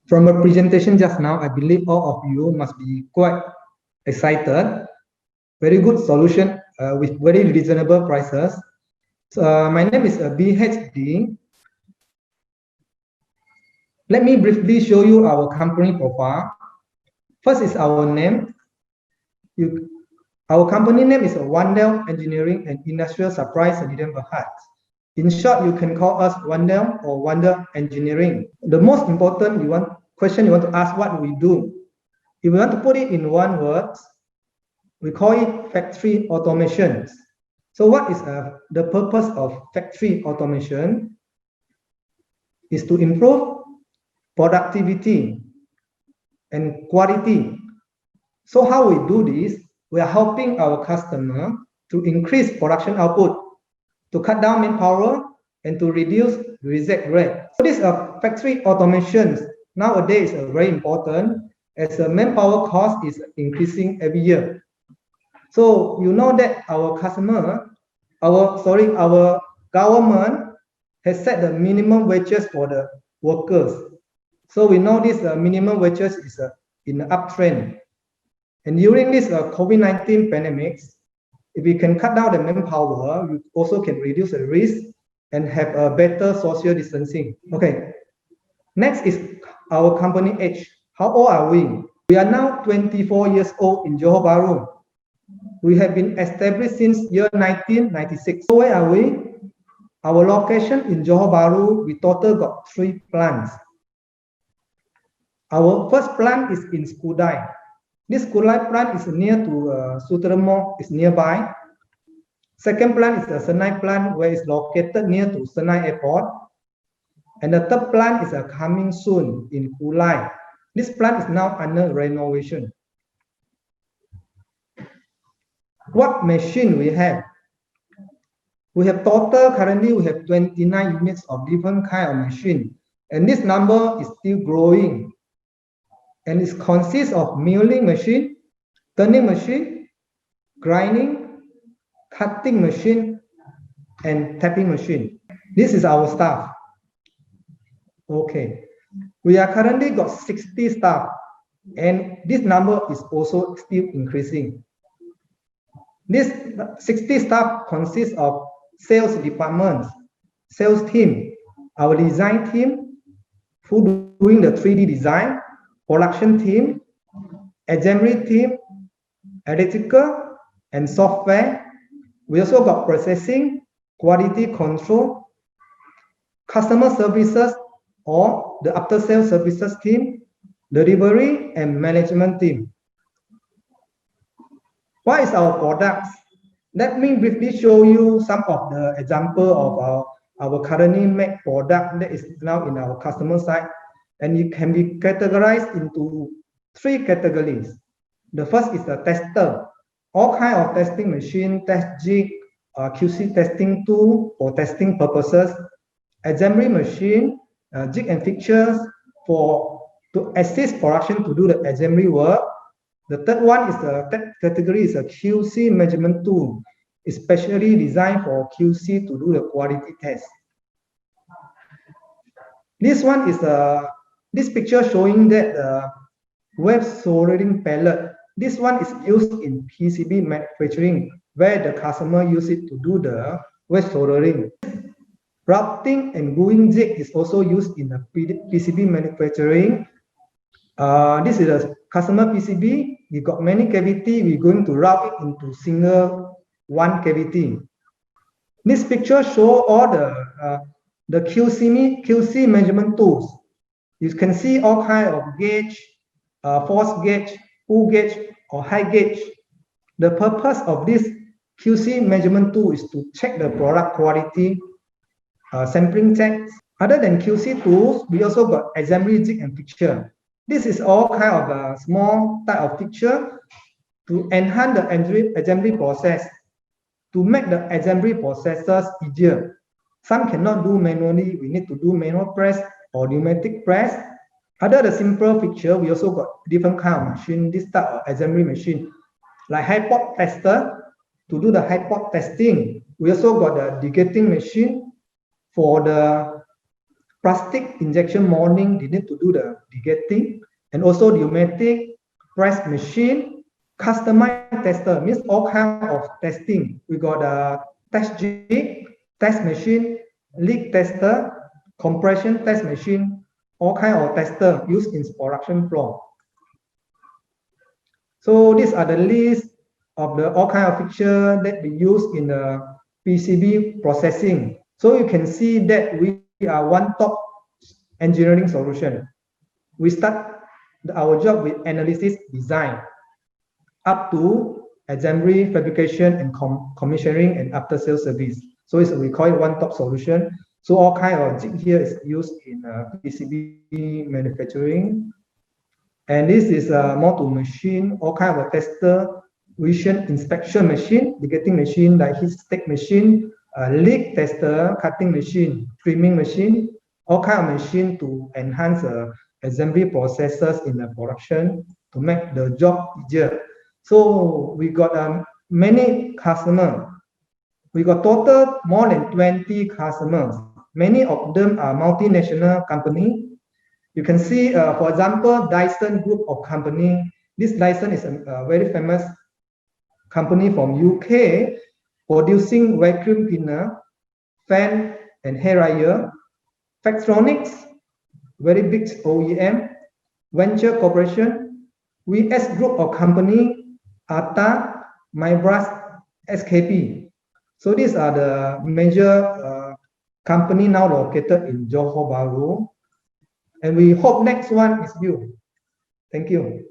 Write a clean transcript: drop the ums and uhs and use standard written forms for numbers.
From a presentation just now, I believe all of you must be quite excited. Very good solution with very reasonable prices. So, my name is BHD. Let me briefly show you our company profile. First is our name. Our company name is Wandel Engineering and Industrial Supply Sdn. In short, you can call us Wandel or Wandel Engineering. The most important question you want to ask, what do we do? If we want to put it in one word, we call it factory automation. So what is the purpose of factory automation? Is to improve productivity and quality. So how we do this? We are helping our customer to increase production output, to cut down manpower, and to reduce reject rate. So this factory automations nowadays is very important as the manpower cost is increasing every year. So you know that our government has set the minimum wages for the workers. So we know this minimum wages is in the uptrend. And during this COVID-19 pandemic, if we can cut down the manpower, we also can reduce the risk and have a better social distancing. Okay. Next is our company age. How old are we? We are now 24 years old in Johor Bahru. We have been established since year 1996. So where are we? Our location in Johor Bahru, we total got 3 plants. Our first plant is in Skudai. This Skudai plant is near to Sutremo, is nearby. Second plant is the Senai plant, where it's located near to Senai Airport. And the third plant is coming soon in Kulai. This plant is now under renovation. What machine we have? We have currently we have 29 units of different kind of machine. And this number is still growing. And it consists of milling machine, turning machine, grinding, cutting machine, and tapping machine. This is our staff. Okay. We are currently got 60 staff, and this number is also still increasing. This 60 staff consists of sales departments, sales team, our design team, who doing the 3D design, production team, assembly team, electrical, and software. We also got processing, quality control, customer services, or the after-sales services team, delivery, and management team. What is our products? Let me briefly show you some of the example of our currently made product that is now in our customer side. And it can be categorized into 3 categories. The first is the tester. All kind of testing machine, test jig, QC testing tool for testing purposes, assembly machine, jig and fixtures to assist production to do the assembly work. The third one is the category is a QC measurement tool, especially designed for QC to do the quality test. This one is this picture showing that web soldering pellet. This one is used in PCB manufacturing, where the customer use it to do the web soldering. Routing and gluing jig is also used in the PCB manufacturing. This is a customer PCB. We got many cavity. We're going to route it into single one cavity. This picture show all the QC measurement tools. You can see all kind of gauge, force gauge, pull gauge, or high gauge. The purpose of this QC measurement tool is to check the product quality, sampling checks. Other than QC tools, we also got assembly jig and fixture. This is all kind of a small type of fixture to enhance the assembly process, to make the assembly processes easier. Some cannot do manually. We need to do manual press or pneumatic press. Other the simple fixture, we also got different kind of machine, this type of assembly machine, like high-pot tester to do the high-pot testing. We also got the degating machine for the plastic injection molding, they need to do the degating, and also pneumatic press machine, customized tester, means all kind of testing. We got a test jig, test machine, leak tester, compression test machine, all kind of tester used in production floor. So these are the list of the all kind of feature that we use in the PCB processing. So you can see that we are one top engineering solution. We start our job with analysis design up to assembly, fabrication, and commissioning and after sales service. So we call it one top solution. So all kind of jig here is used in PCB manufacturing. And this is a model machine, all kind of a tester, vision inspection machine, degating machine, like heat stick machine, leak tester, cutting machine, trimming machine, all kind of machine to enhance assembly processes in the production to make the job easier. So we got many customers. We got total more than 20 customers. Many of them are multinational company. You can see, for example, Dyson Group of Company. This Dyson is a very famous company from UK, producing vacuum cleaner, fan, and hair dryer. Factronics, very big OEM. Venture Corporation, VS Group of Company, ATA, Mybras, SKP. So these are the major company now located in Johor Bahru. And we hope next one is you. Thank you.